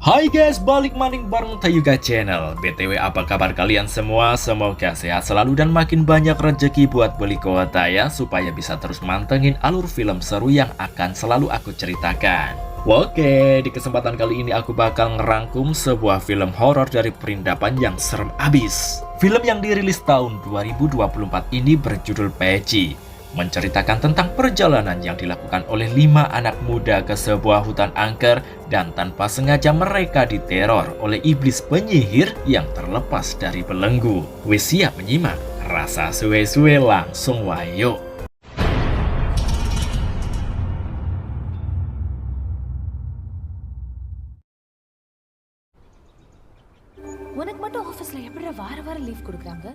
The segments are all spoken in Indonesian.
Hai guys, balik maning bareng Tayuga Channel. BTW apa kabar kalian semua? Semoga sehat selalu dan makin banyak rezeki buat beli kuota ya, supaya bisa terus mantengin alur film seru yang akan selalu aku ceritakan. Oke, di kesempatan kali ini aku bakal ngerangkum sebuah film horor dari perindapan yang serem abis. Film yang dirilis tahun 2024 ini berjudul Peci, menceritakan tentang perjalanan yang dilakukan oleh 5 anak muda ke sebuah hutan angker dan tanpa sengaja mereka diteror oleh iblis penyihir yang terlepas dari belenggu. Wes siap menyimak? Rasa suwe-suwe langsung wayo. உனக்கு மட்டும் ஆபீஸ்ல எப்படிடா வார லீவ் கொடுக்குறாங்க?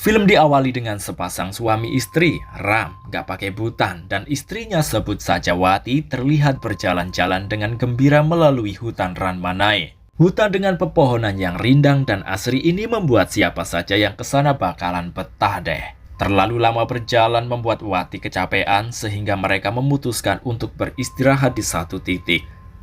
Film diawali dengan sepasang suami istri, Ram, gak pakai butan, dan istrinya sebut saja Wati terlihat berjalan-jalan dengan gembira melalui hutan Ranmanai. Hutan dengan pepohonan yang rindang dan asri ini membuat siapa saja yang kesana bakalan betah deh. Terlalu lama berjalan membuat Wati kecapean sehingga mereka memutuskan untuk beristirahat di satu titik.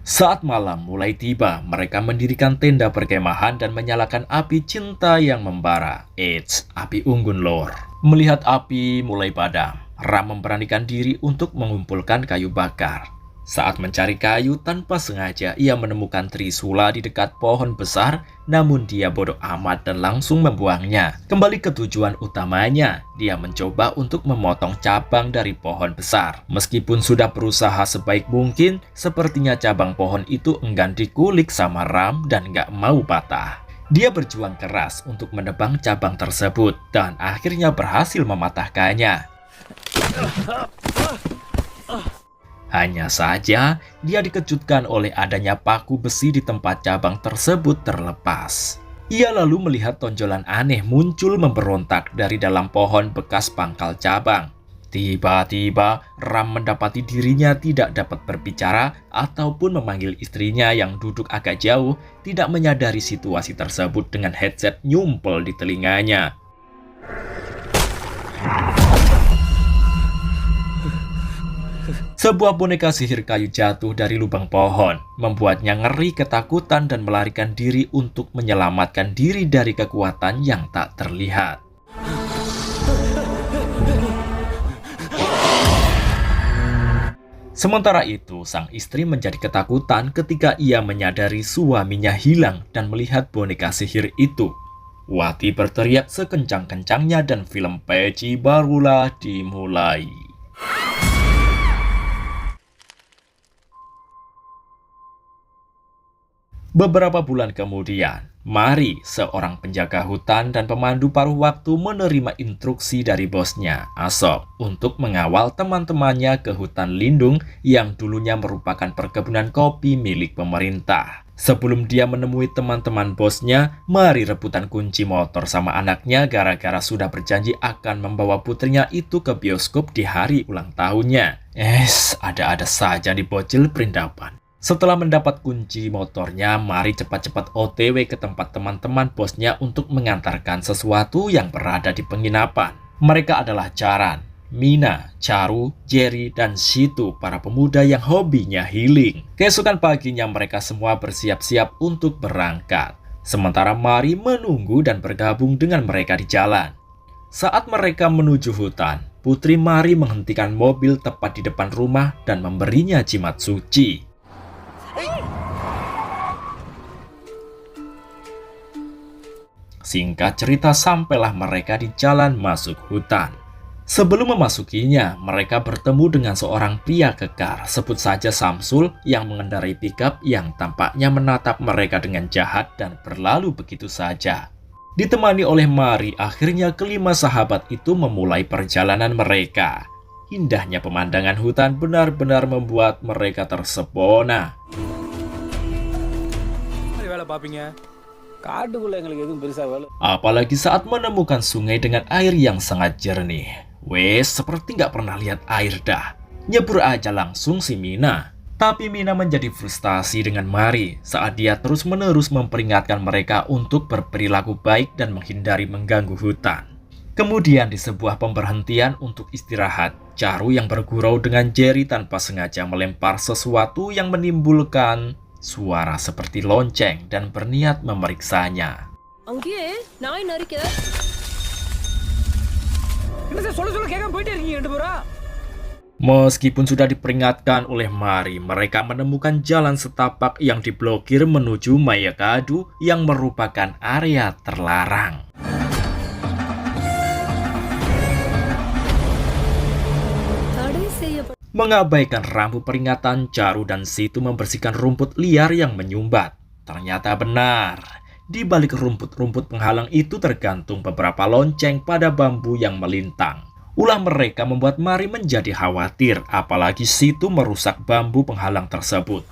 Saat malam mulai tiba, mereka mendirikan tenda perkemahan dan menyalakan api cinta yang membara. Eits, api unggun lor. Melihat api mulai padam, Ram memberanikan diri untuk mengumpulkan kayu bakar. Saat mencari kayu tanpa sengaja, ia menemukan trisula di dekat pohon besar, namun dia bodoh amat dan langsung membuangnya. Kembali ke tujuan utamanya, dia mencoba untuk memotong cabang dari pohon besar. Meskipun sudah berusaha sebaik mungkin, sepertinya cabang pohon itu enggan dikulik sama Ram dan gak mau patah. Dia berjuang keras untuk menebang cabang tersebut dan akhirnya berhasil mematahkannya. Hanya saja, dia dikejutkan oleh adanya paku besi di tempat cabang tersebut terlepas. Ia lalu melihat tonjolan aneh muncul memberontak dari dalam pohon bekas pangkal cabang. Tiba-tiba, Ram mendapati dirinya tidak dapat berbicara ataupun memanggil istrinya yang duduk agak jauh, tidak menyadari situasi tersebut dengan headset nyumpel di telinganya. Sebuah boneka sihir kayu jatuh dari lubang pohon, membuatnya ngeri ketakutan dan melarikan diri untuk menyelamatkan diri dari kekuatan yang tak terlihat. Sementara itu, sang istri menjadi ketakutan ketika ia menyadari suaminya hilang dan melihat boneka sihir itu. Wati berteriak sekencang-kencangnya dan film Peci barulah dimulai. Beberapa bulan kemudian, Mari, seorang penjaga hutan dan pemandu paruh waktu, menerima instruksi dari bosnya, Asok, untuk mengawal teman-temannya ke hutan lindung yang dulunya merupakan perkebunan kopi milik pemerintah. Sebelum dia menemui teman-teman bosnya, Mari rebutan kunci motor sama anaknya gara-gara sudah berjanji akan membawa putrinya itu ke bioskop di hari ulang tahunnya. Ada-ada saja di bocil perindapan. Setelah mendapat kunci motornya, Mari cepat-cepat OTW ke tempat teman-teman bosnya untuk mengantarkan sesuatu yang berada di penginapan. Mereka adalah Charan, Mina, Charu, Jerry, dan Shitu, para pemuda yang hobinya healing. Keesokan paginya mereka semua bersiap-siap untuk berangkat. Sementara Mari menunggu dan bergabung dengan mereka di jalan. Saat mereka menuju hutan, Putri Mari menghentikan mobil tepat di depan rumah dan memberinya jimat suci. Singkat cerita, sampailah mereka di jalan masuk hutan. Sebelum memasukinya, mereka bertemu dengan seorang pria kekar, sebut saja Samsul, yang mengendarai pickup yang tampaknya menatap mereka dengan jahat dan berlalu begitu saja. Ditemani oleh Mari, akhirnya kelima sahabat itu memulai perjalanan mereka. Indahnya pemandangan hutan benar-benar membuat mereka tersepona. Apalagi saat menemukan sungai dengan air yang sangat jernih. Seperti nggak pernah lihat air dah. Nyebur aja langsung si Mina. Tapi Mina menjadi frustasi dengan Mari saat dia terus-menerus memperingatkan mereka untuk berperilaku baik dan menghindari mengganggu hutan. Kemudian di sebuah pemberhentian untuk istirahat, Charu yang bergurau dengan Jerry tanpa sengaja melempar sesuatu yang menimbulkan suara seperti lonceng dan berniat memeriksanya. அங்கேயே நாய் நரிக்க Meskipun sudah diperingatkan oleh Mari, mereka menemukan jalan setapak yang diblokir menuju Mayakadu yang merupakan area terlarang. தடை செய்யப்பட்ட Mengabaikan rambu peringatan, Charu dan Situ membersihkan rumput liar yang menyumbat. Ternyata benar, di balik rumput-rumput penghalang itu tergantung beberapa lonceng pada bambu yang melintang. Ulah mereka membuat Mari menjadi khawatir, apalagi Situ merusak bambu penghalang tersebut.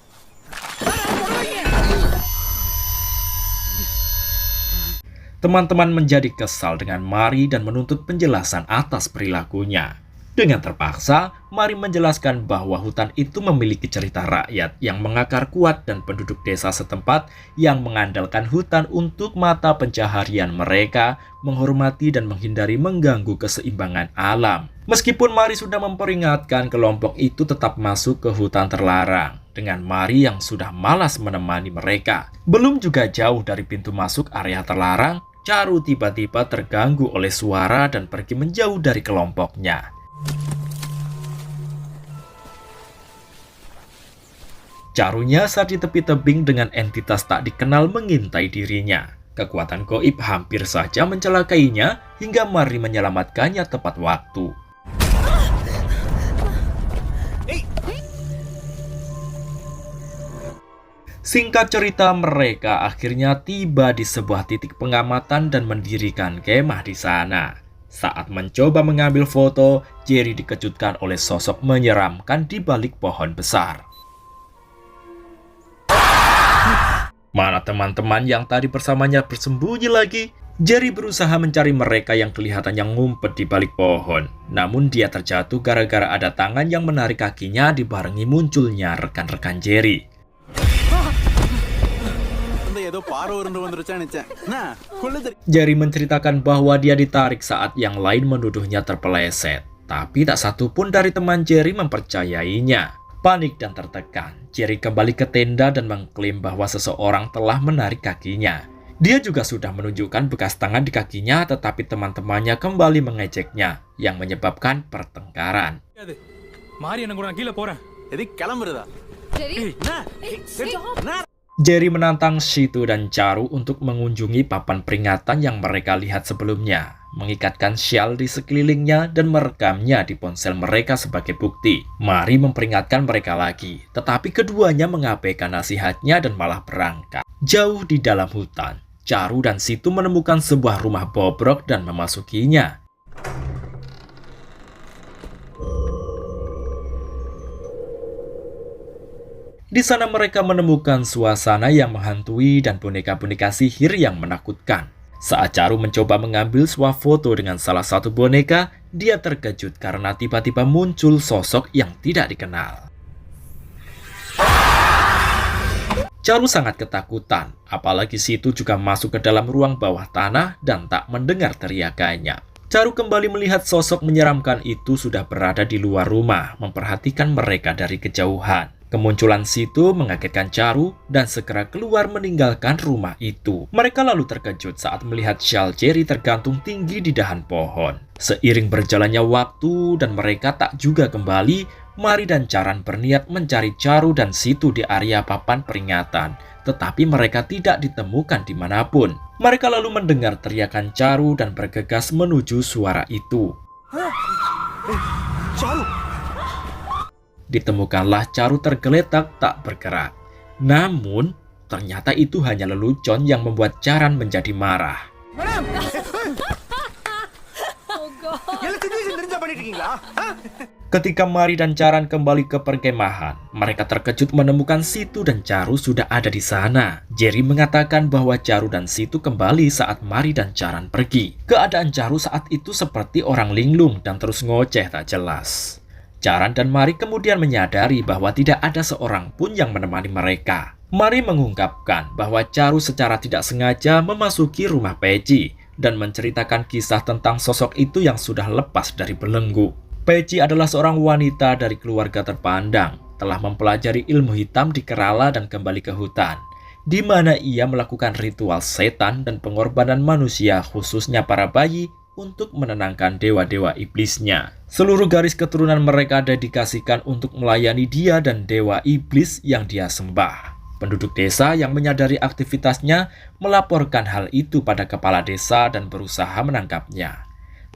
Teman-teman menjadi kesal dengan Mari dan menuntut penjelasan atas perilakunya. Dengan terpaksa, Mari menjelaskan bahwa hutan itu memiliki cerita rakyat yang mengakar kuat dan penduduk desa setempat yang mengandalkan hutan untuk mata pencaharian mereka, menghormati dan menghindari mengganggu keseimbangan alam. Meskipun Mari sudah memperingatkan, kelompok itu tetap masuk ke hutan terlarang dengan Mari yang sudah malas menemani mereka. Belum juga jauh dari pintu masuk area terlarang, Charu tiba-tiba terganggu oleh suara dan pergi menjauh dari kelompoknya. Charunya saat di tepi tebing dengan entitas tak dikenal mengintai dirinya. Kekuatan goib hampir saja mencelakainya hingga Mari menyelamatkannya tepat waktu. Singkat cerita, mereka akhirnya tiba di sebuah titik pengamatan dan mendirikan kemah di sana. Saat mencoba mengambil foto, Jerry dikejutkan oleh sosok menyeramkan di balik pohon besar. Mana teman-teman yang tadi bersamanya bersembunyi lagi? Jerry berusaha mencari mereka yang kelihatannya ngumpet di balik pohon. Namun dia terjatuh gara-gara ada tangan yang menarik kakinya dibarengi munculnya rekan-rekan Jerry. Jerry menceritakan bahwa dia ditarik saat yang lain menuduhnya terpeleset. Tapi tak satu pun dari teman Jerry mempercayainya. Panik dan tertekan, Jerry kembali ke tenda dan mengklaim bahwa seseorang telah menarik kakinya. Dia juga sudah menunjukkan bekas tangan di kakinya, tetapi teman-temannya kembali mengejeknya, yang menyebabkan pertengkaran. Jerry menantang Situ dan Charu untuk mengunjungi papan peringatan yang mereka lihat sebelumnya, mengikatkan syal di sekelilingnya dan merekamnya di ponsel mereka sebagai bukti. Mari memperingatkan mereka lagi, tetapi keduanya mengabaikan nasihatnya dan malah berangkat. Jauh di dalam hutan, Charu dan Situ menemukan sebuah rumah bobrok dan memasukinya. Di sana mereka menemukan suasana yang menghantui dan boneka-boneka sihir yang menakutkan. Saat Charu mencoba mengambil sebuah foto dengan salah satu boneka, dia terkejut karena tiba-tiba muncul sosok yang tidak dikenal. Charu sangat ketakutan, apalagi Situ juga masuk ke dalam ruang bawah tanah dan tak mendengar teriakannya. Charu kembali melihat sosok menyeramkan itu sudah berada di luar rumah, memperhatikan mereka dari kejauhan. Kemunculan Situ mengagetkan Charu dan segera keluar meninggalkan rumah itu. Mereka lalu terkejut saat melihat syal Jerry tergantung tinggi di dahan pohon. Seiring berjalannya waktu dan mereka tak juga kembali, Mari dan Charan berniat mencari Charu dan Situ di area papan peringatan. Tetapi mereka tidak ditemukan dimanapun. Mereka lalu mendengar teriakan Charu dan bergegas menuju suara itu. Ditemukanlah Charu tergeletak tak bergerak. Namun, ternyata itu hanya lelucon yang membuat Charan menjadi marah. Ketika Mari dan Charan kembali ke perkemahan, mereka terkejut menemukan Situ dan Charu sudah ada di sana. Jerry mengatakan bahwa Charu dan Situ kembali saat Mari dan Charan pergi. Keadaan Charu saat itu seperti orang linglung dan terus ngoceh tak jelas. Charan dan Mari kemudian menyadari bahwa tidak ada seorang pun yang menemani mereka. Mari mengungkapkan bahwa Charu secara tidak sengaja memasuki rumah Peci dan menceritakan kisah tentang sosok itu yang sudah lepas dari belenggu. Peci adalah seorang wanita dari keluarga terpandang. telah mempelajari ilmu hitam di Kerala dan kembali ke hutan, di mana ia melakukan ritual setan dan pengorbanan manusia khususnya para bayi untuk menenangkan dewa-dewa iblisnya. Seluruh garis keturunan mereka dedikasikan untuk melayani dia dan dewa iblis yang dia sembah. Penduduk desa yang menyadari aktivitasnya melaporkan hal itu pada kepala desa dan berusaha menangkapnya.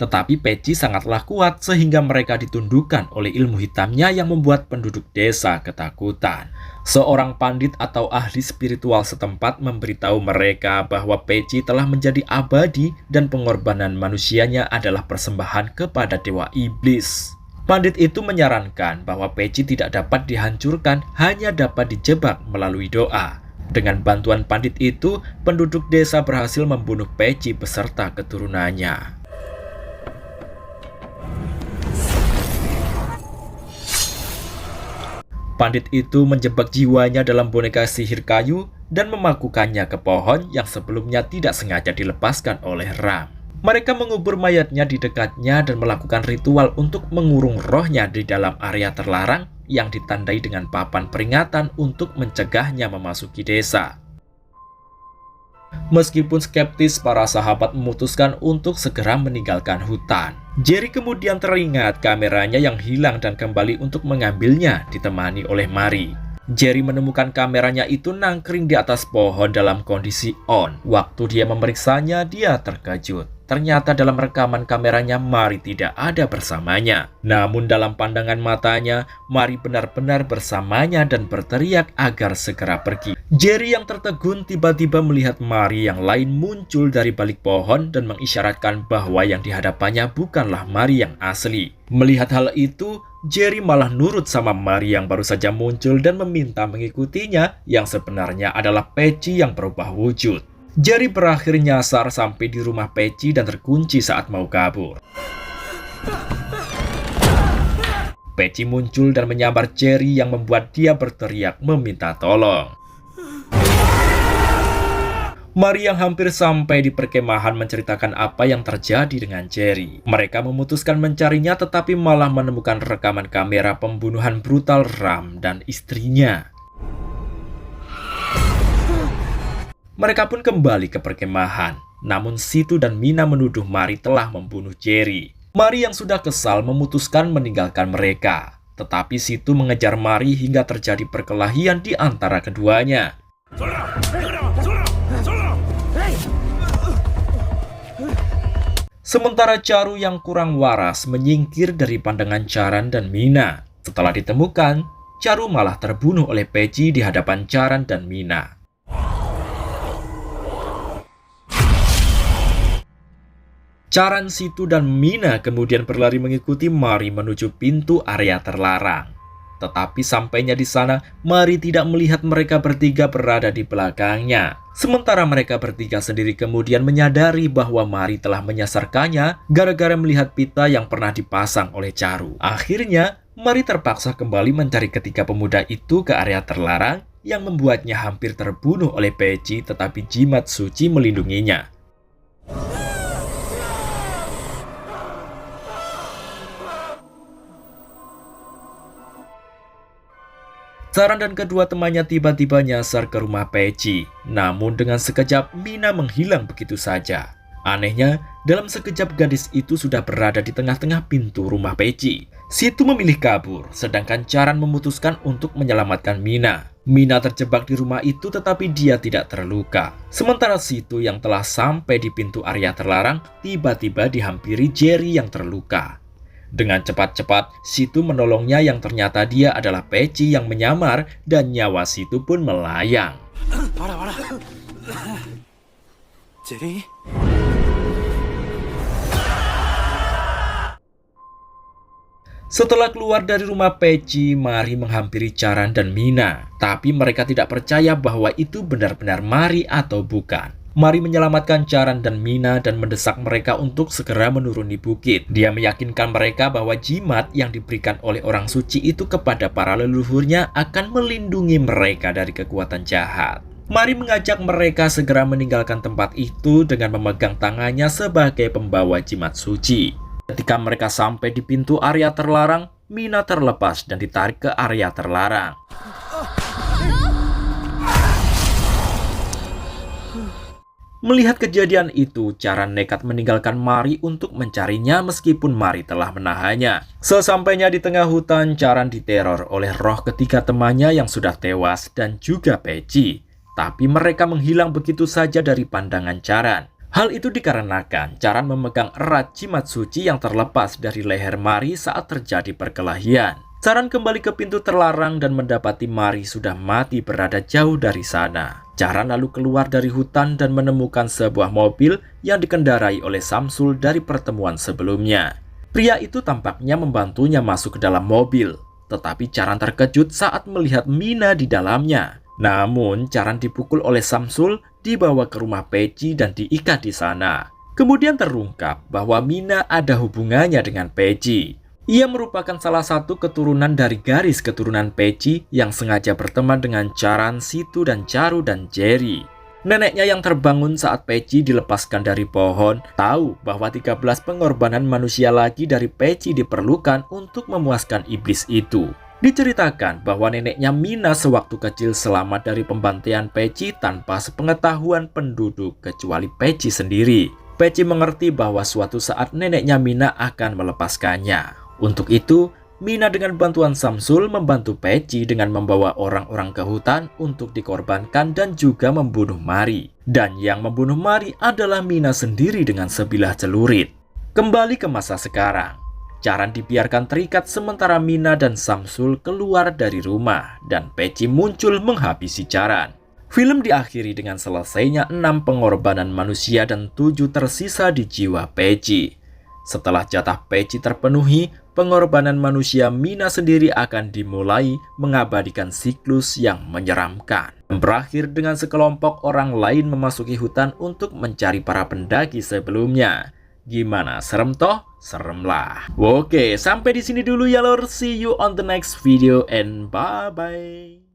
Tetapi Peci sangatlah kuat sehingga mereka ditundukkan oleh ilmu hitamnya yang membuat penduduk desa ketakutan. Seorang pandit atau ahli spiritual setempat memberitahu mereka bahwa Peci telah menjadi abadi dan pengorbanan manusianya adalah persembahan kepada dewa iblis. Pandit itu menyarankan bahwa Peci tidak dapat dihancurkan, hanya dapat dijebak melalui doa. Dengan bantuan pandit itu, penduduk desa berhasil membunuh Peci beserta keturunannya. Pandit itu menjebak jiwanya dalam boneka sihir kayu dan memakukannya ke pohon yang sebelumnya tidak sengaja dilepaskan oleh Ram. Mereka mengubur mayatnya di dekatnya dan melakukan ritual untuk mengurung rohnya di dalam area terlarang yang ditandai dengan papan peringatan untuk mencegahnya memasuki desa. Meskipun skeptis, para sahabat memutuskan untuk segera meninggalkan hutan. Jerry kemudian teringat kameranya yang hilang dan kembali untuk mengambilnya, ditemani oleh Mary. Jerry menemukan kameranya itu nangkring di atas pohon dalam kondisi on. Waktu dia memeriksanya, dia terkejut. Ternyata dalam rekaman kameranya Mary tidak ada bersamanya. Namun dalam pandangan matanya, Mary benar-benar bersamanya dan berteriak agar segera pergi. Jerry yang tertegun tiba-tiba melihat Mary yang lain muncul dari balik pohon dan mengisyaratkan bahwa yang dihadapannya bukanlah Mary yang asli. Melihat hal itu, Jerry malah nurut sama Mary yang baru saja muncul dan meminta mengikutinya, yang sebenarnya adalah Peci yang berubah wujud. Jerry berakhir nyasar sampai di rumah Peci dan terkunci saat mau kabur. Peci muncul dan menyambar Jerry yang membuat dia berteriak meminta tolong. Mary yang hampir sampai di perkemahan menceritakan apa yang terjadi dengan Jerry. Mereka memutuskan mencarinya tetapi malah menemukan rekaman kamera pembunuhan brutal Ram dan istrinya. Mereka pun kembali ke perkemahan. Namun Situ dan Mina menuduh Mary telah membunuh Jerry. Mary yang sudah kesal memutuskan meninggalkan mereka. Tetapi Situ mengejar Mary hingga terjadi perkelahian di antara keduanya. Sementara Charu yang kurang waras menyingkir dari pandangan Charan dan Mina. Setelah ditemukan, Charu malah terbunuh oleh Peci di hadapan Charan dan Mina. Charan, Situ, dan Mina kemudian berlari mengikuti Mary menuju pintu area terlarang. Tetapi sampainya di sana, Mary tidak melihat mereka bertiga berada di belakangnya. Sementara mereka bertiga sendiri kemudian menyadari bahwa Mary telah menyasarkannya gara-gara melihat pita yang pernah dipasang oleh Charu. Akhirnya, Mary terpaksa kembali mencari ketiga pemuda itu ke area terlarang yang membuatnya hampir terbunuh oleh Peci, tetapi jimat suci melindunginya. Charan dan kedua temannya tiba-tiba nyasar ke rumah Peci. Namun dengan sekejap Mina menghilang begitu saja. Anehnya, dalam sekejap gadis itu sudah berada di tengah-tengah pintu rumah Peci. Situ memilih kabur, sedangkan Charan memutuskan untuk menyelamatkan Mina. Mina terjebak di rumah itu tetapi dia tidak terluka. Sementara Situ yang telah sampai di pintu area terlarang tiba-tiba dihampiri Jerry yang terluka. Dengan cepat-cepat, Situ menolongnya yang ternyata dia adalah Peci yang menyamar dan nyawa Situ pun melayang. Jerry? Setelah keluar dari rumah Peci, Mary menghampiri Charan dan Mina. Tapi mereka tidak percaya bahwa itu benar-benar Mary atau bukan. Mary menyelamatkan Charan dan Mina dan mendesak mereka untuk segera menuruni bukit. Dia meyakinkan mereka bahwa jimat yang diberikan oleh orang suci itu kepada para leluhurnya akan melindungi mereka dari kekuatan jahat. Mary mengajak mereka segera meninggalkan tempat itu dengan memegang tangannya sebagai pembawa jimat suci. Ketika mereka sampai di pintu area terlarang, Mina terlepas dan ditarik ke area terlarang. Melihat kejadian itu, Charan nekat meninggalkan Mari untuk mencarinya meskipun Mari telah menahannya. Sesampainya di tengah hutan, Charan diteror oleh roh ketiga temannya yang sudah tewas dan juga Peci. Tapi mereka menghilang begitu saja dari pandangan Charan. Hal itu dikarenakan Charan memegang erat jimat suci yang terlepas dari leher Mari saat terjadi perkelahian. Charan kembali ke pintu terlarang dan mendapati Mari sudah mati berada jauh dari sana. Charan lalu keluar dari hutan dan menemukan sebuah mobil yang dikendarai oleh Samsul dari pertemuan sebelumnya. Pria itu tampaknya membantunya masuk ke dalam mobil, tetapi Charan terkejut saat melihat Mina di dalamnya. Namun, Charan dipukul oleh Samsul, dibawa ke rumah Peci dan diikat di sana. Kemudian terungkap bahwa Mina ada hubungannya dengan Peci. Ia merupakan salah satu keturunan dari garis keturunan Peci yang sengaja berteman dengan Charan, Situ, dan Charu, dan Jerry. Neneknya yang terbangun saat Peci dilepaskan dari pohon tahu bahwa 13 pengorbanan manusia lagi dari Peci diperlukan untuk memuaskan iblis itu. Diceritakan bahwa neneknya Mina sewaktu kecil selamat dari pembantaian Peci tanpa sepengetahuan penduduk kecuali Peci sendiri. Peci mengerti bahwa suatu saat neneknya Mina akan melepaskannya. Untuk itu, Mina dengan bantuan Samsul membantu Peci dengan membawa orang-orang ke hutan untuk dikorbankan dan juga membunuh Mari. Dan yang membunuh Mari adalah Mina sendiri dengan sebilah celurit. Kembali ke masa sekarang, Charan dibiarkan terikat sementara Mina dan Samsul keluar dari rumah dan Peci muncul menghabisi Charan. Film diakhiri dengan selesainya 6 pengorbanan manusia dan 7 tersisa di jiwa Peci. Setelah jatah Peci terpenuhi, pengorbanan manusia Mina sendiri akan dimulai mengabadikan siklus yang menyeramkan. Berakhir dengan sekelompok orang lain memasuki hutan untuk mencari para pendaki sebelumnya. Gimana, serem toh? Serem lah. Oke, sampai di sini dulu ya lor. See you on the next video and bye-bye.